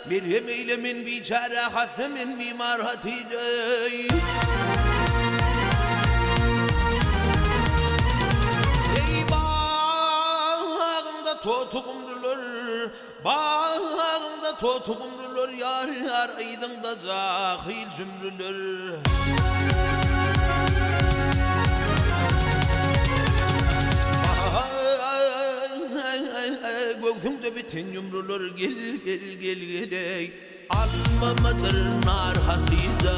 Merhem eylemin biçare hassemin mimar Hatice. Ey bağımda totuğumdular, bağımda totuğumdular, yar yar aydımda cahil cümrüler. Göktümde biten yumrular gel gel gel geley, almamadır nar Hatice.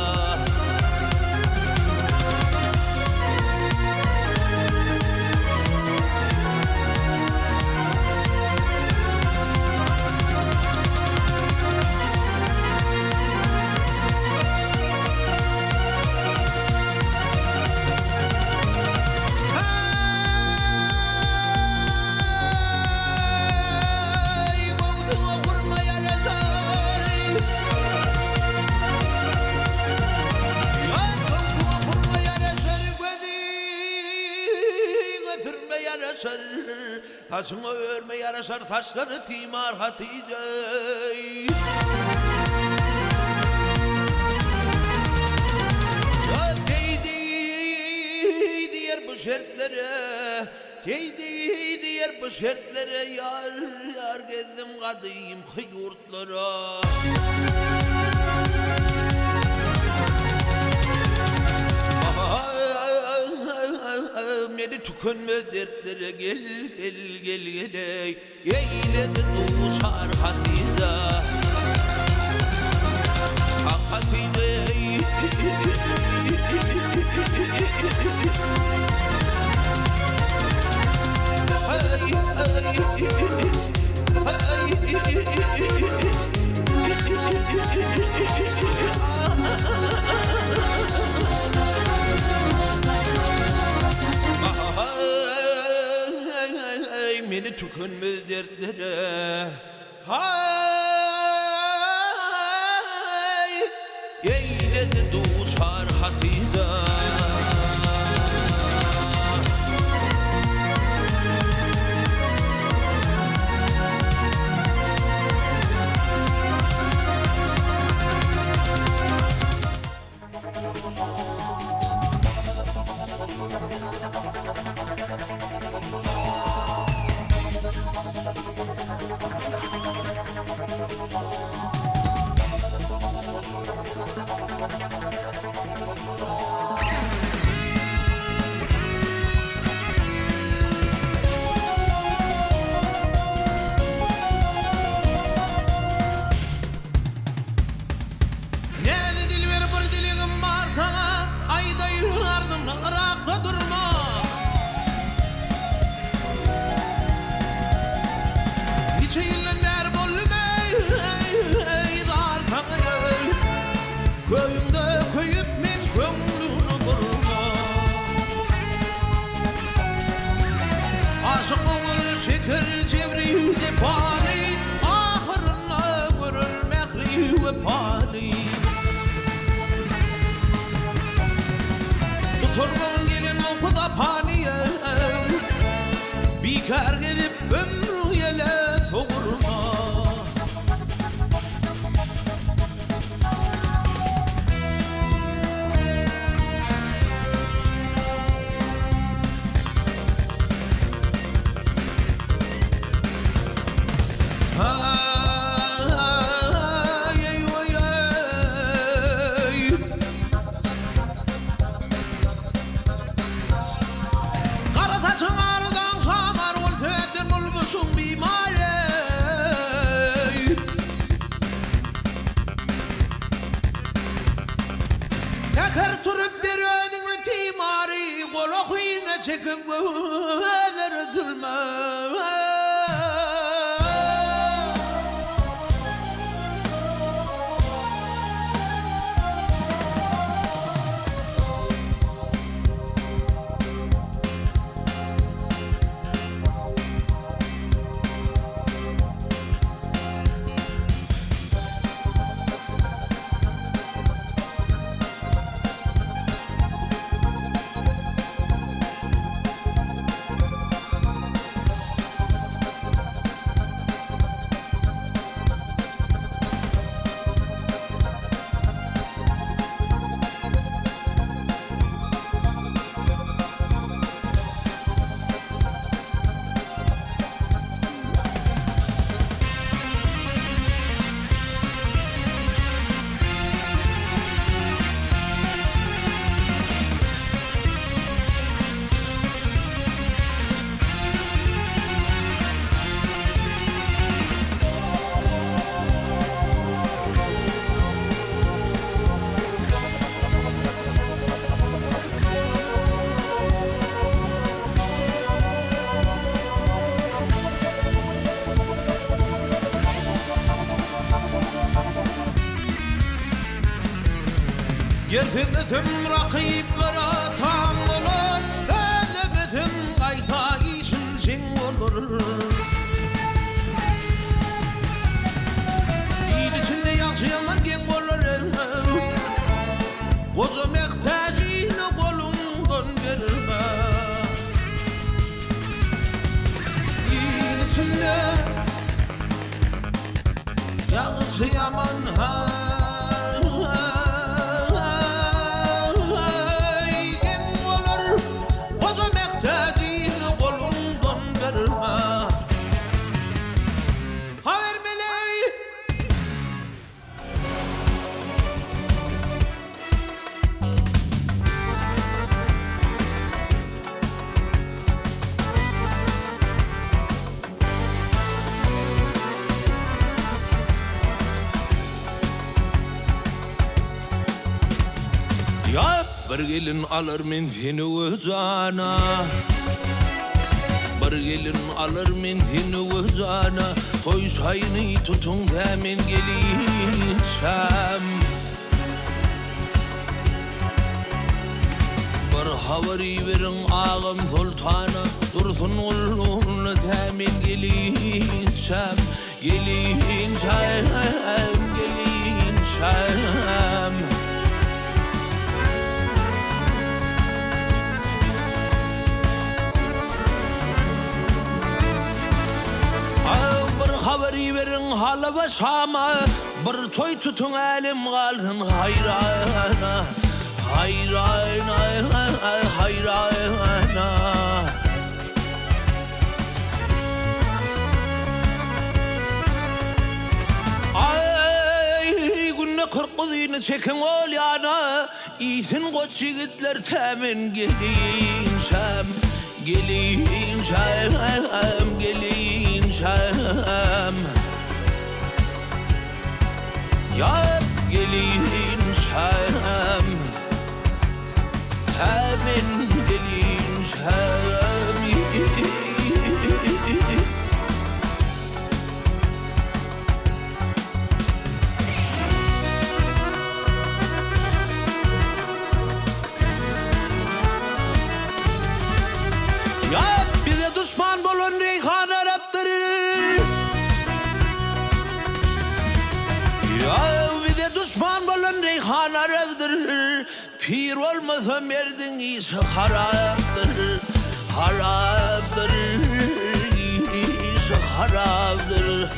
Taşını örme yaraşar taşları timar Hatice. Ya teydi diğer bu şertlere, teydi diğer bu şertlere, yar yar gezdim kadim yurtlara. Beni tükenmez dertlere gel gel gel geley, eyledi uçar Hatice. Ah Hatice. Beni tükenmez dertlere, hay eyledi uçar Hatice. Şeker çevrim cepani, ahırına görür mehri ve pani. Tuturgun gelin okuda paniye, bikar gidip ömrü yele soğurma. Yakar turup bir ödünü timari, kolu kuyuna çekip göğler durma. Gerfedetim rakiplere tam olur, edebetim kayta için sen olur. İyil içinde yakşı yaman gen olur. Koca mehtacini kolundan verme. İyil içinde yakşı yaman bir gelin alır men seni özana, bir gelin alır men seni özana. Toy sayını tutun da men gelinsem, bir havari verin ağam sultana, dursun ulluğuna da men gelinsem. Gelinsem, gelinsem. Haberi verin hala başama, bir toy tutun elim kalsın hayrana, hayrana, hayrana. Ay günne 40 kızını çekin ol yana, iyisin koç yigitler temin gelinsem. Gelinsem, gelinsem. Ya gelinsem, hemen gelinsem. Ya bize düşman bulun Reyhan Arap'tır. Ya bize düşman bulun Reyhan Arap'tır. Pir olmasa merdin iyisi haraptır. Haraptır, iyisi haraptır.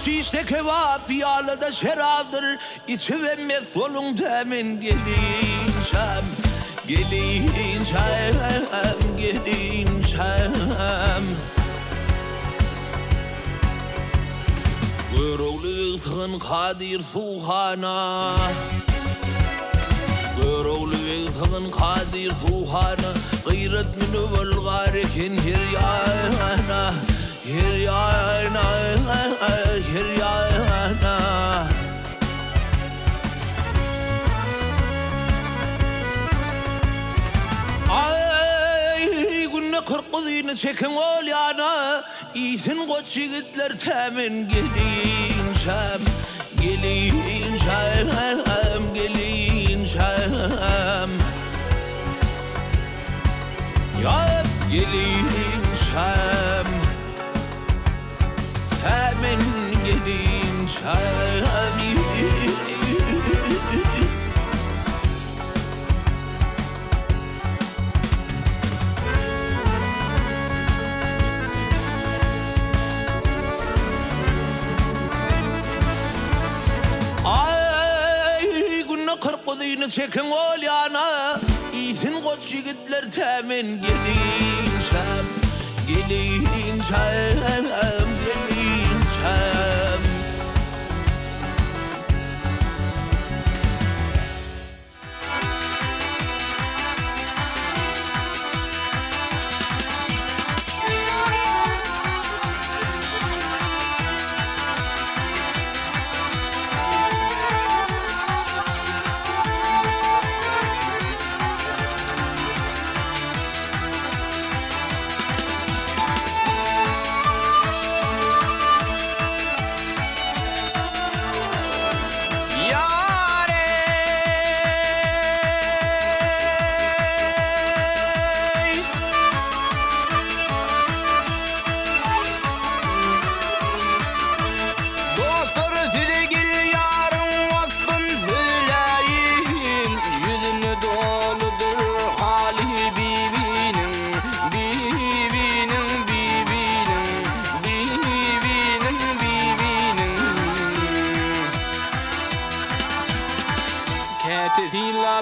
İşte kebap yağlıda şeraptır. İçi vermez solun temin gelinsem. Gelinsem, gelinsem. Görevlisin Kadir Suhana, görevlisin Kadir Suhana. Gayret münevvel garikin hiryana, hiryana, hiryana. Ay günne 40 kızını çekin ol yana, iyisin koç yigitler temin gelinsem. Gelinsem, gelinsem. Ya gelinsem, hemen gelinsem. Ay günne 40 kızını çekin ol yana, iyisin koç yigitler temin gelinsem. Gelinsem, gelinsem.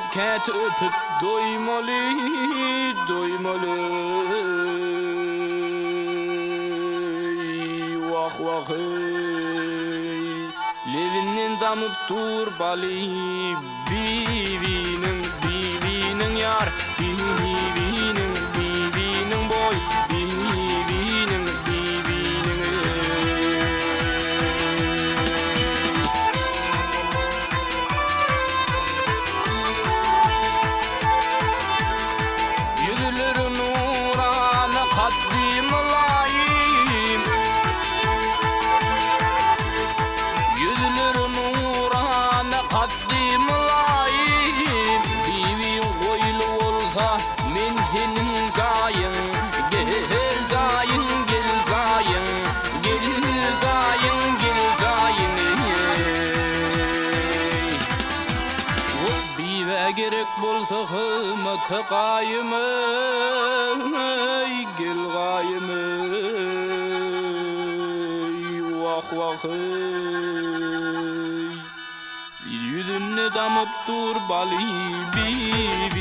ağlap keti öpüp doymalı, doymalı. Vah vah ey. Levinin damıp durbalı, bivinin yar, bivinin boy, bivinin yüzülür nurana kaddim olayım, yüzülür nurana kaddim olayım. Bivin koylu olsa men senin zayın, gel zayın, gel zayın, gel zayın, gel zayın. Bive gerek bolsa hımıtı qayımı, gel qayımı. Vah vah ey. Yüzünü damıp durbalı, bivinin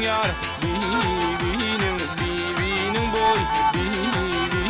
yar, bivinin boy, bivinin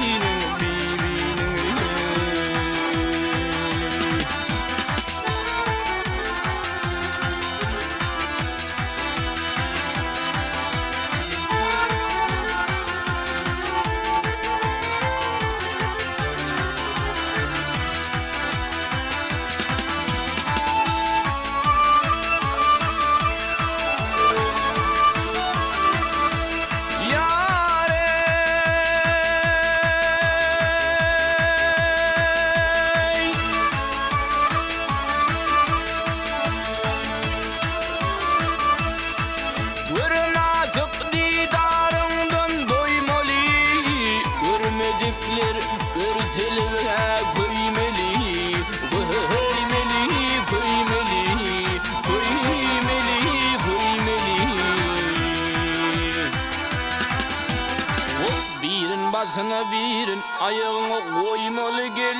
başına verin, ayağına koymalı, gel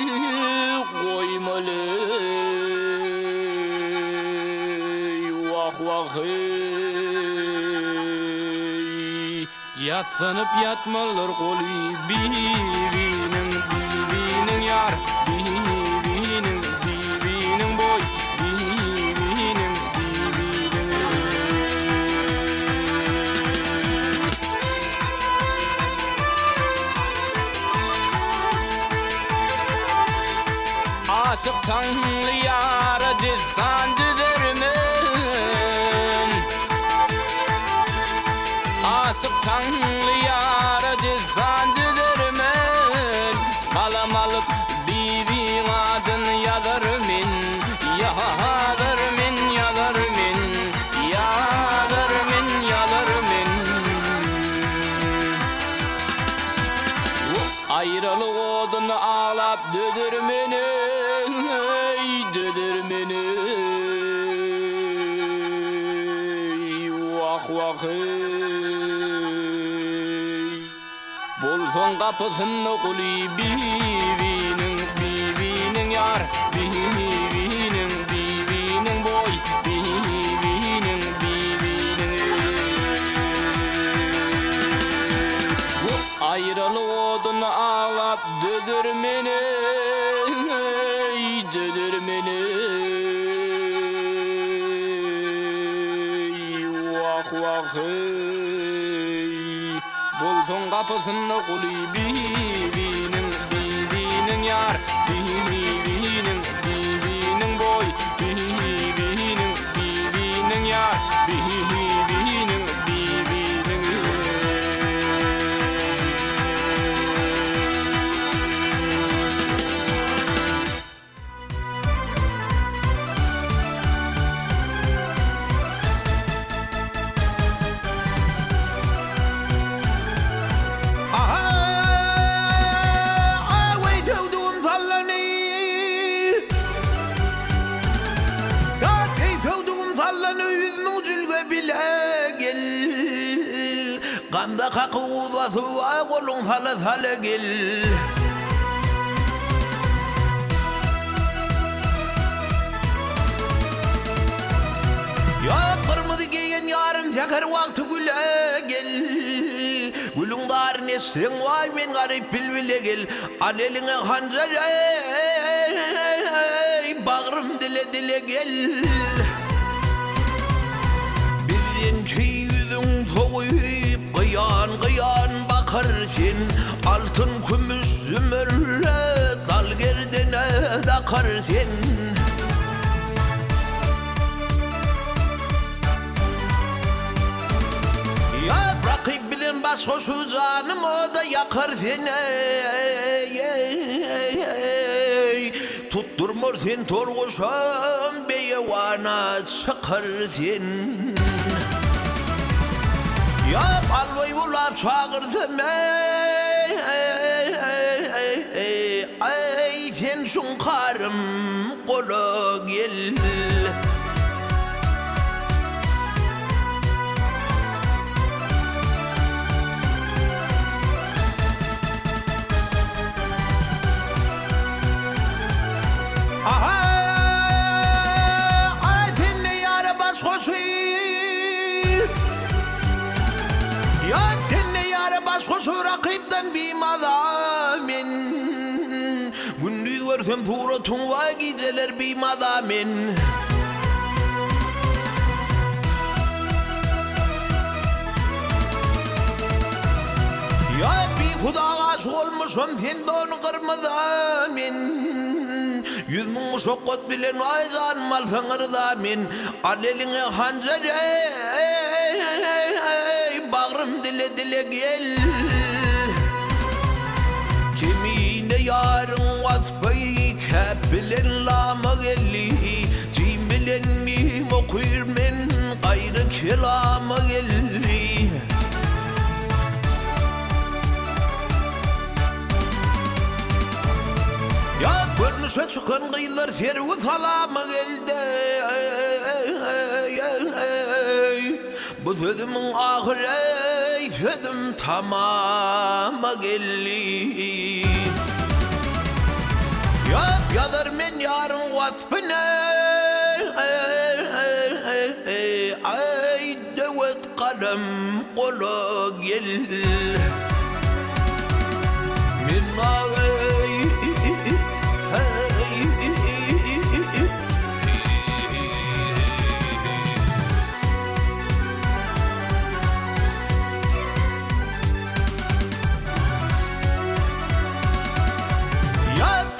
koymalı. Vah vah ey. Yatsanıp yatmalar kolu, bivinin yar, bivinin boy, bivinin. Asıp sanlı yara dizdan düdürmün, asıp sanlı yara dizdan düdürmün. Malam alıp bivin adını yazarmin, yazarmin, yazarmin, yazarmin, yazarmin. Ayrılık odunu ağlap düdürmünü, düdürmünü. Vah vah ey. Bolson kapısını kuli, bivinin yar, bivinin boy, bivinin. Ayrılık odunu ağlap düdürmünü, düdürmünü. Vah vah ey. Bolson kapısını kuli, bivinin yar, bivinin boy, bivinin yar, bivinin. Gamda kakı udası var, kolun salı salı gel. etsin vay men garip bilbile gel. Al eline hancar ey bağrım dile dile gel. Bizimki yüzün soğuyup kıyan kıyan bakarsın. Altın gümüş zümrüt dal gerdine takarsın. Ya rakip bilin başhoşu canım o da yakar seni. Tutturmur sen torguşam beyevana çıkar sen. Ya palvoy bulap çağırdım ey sen şunkarım kolu gel. Ya senne yâre başkoşu rakipten bir madamin. Gündüz görsem puratun var geceler bir madamin. Ya bir hudağa aşık olmuşum sen de onu kırmadamin. Yüz mun şokot bilen ayzan mal fengarda min. Al eline hancar ey bağrım dile dile gel. Kimine yarın vasfayı kep bilen lama gelli. Cim bilen mim okuyur men gayrı kelama gelli. Ya görünüşe çıkan kıyılar servi salama geldi. Bu sözümün ahire sözüm tamama geldi. Ya yazar men yarın vasfına ay devet kalem kola gel. Min ağay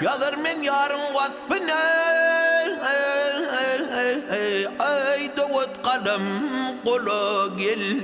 yazar men yarın vasfına ay devet kalem kola gel.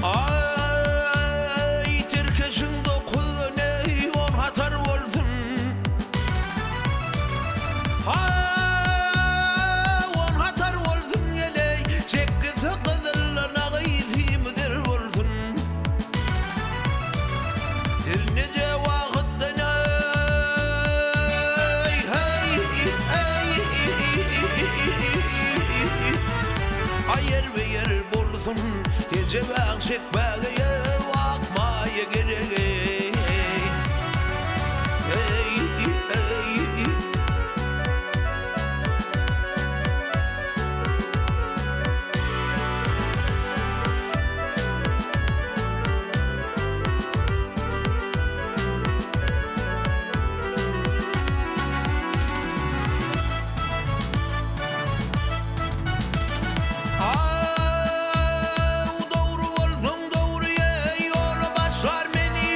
Ay Türkeşin dokuz ne on hatar olsun. On hatar olsun geley çekkisi kızılına gıyfi müdür olsun. Bir nece vakitten ayır bir yer bulsun. Gece ben çekmeye bakmaya gerek. Doğru olsun doğruya yolu başlar beni.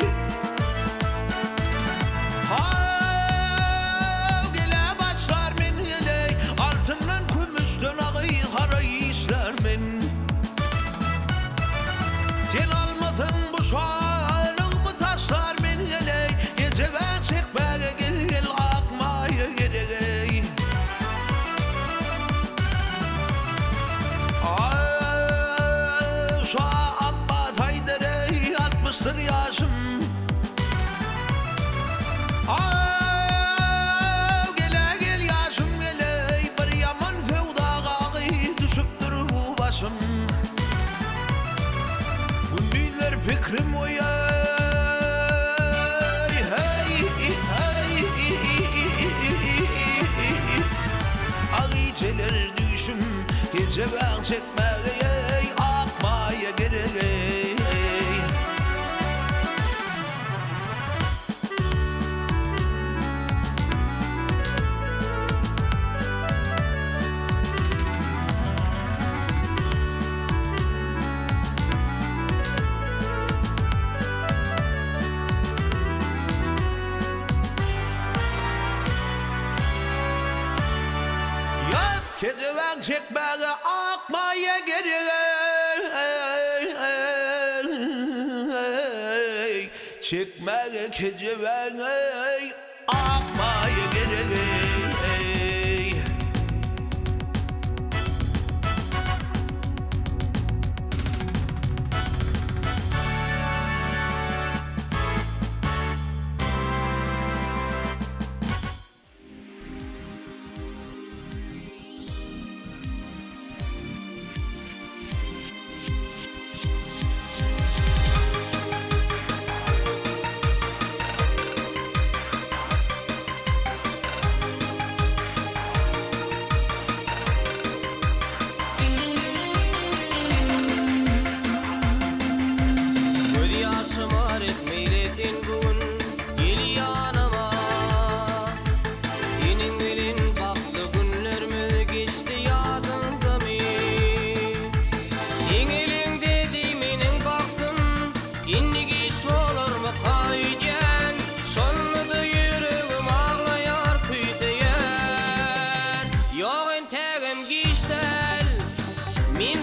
yaşım. Gele gel yaşım gele, bir yaman fevdaga düşüptür bu başım. Ünlüler fikrim oyay, hey hey. Ağiçeler düşüm, gece ben çekmeye akmaya gerek. Gece ben çekmeye akmaya gerek. Çekmeye gece ben akmaya gerek. Min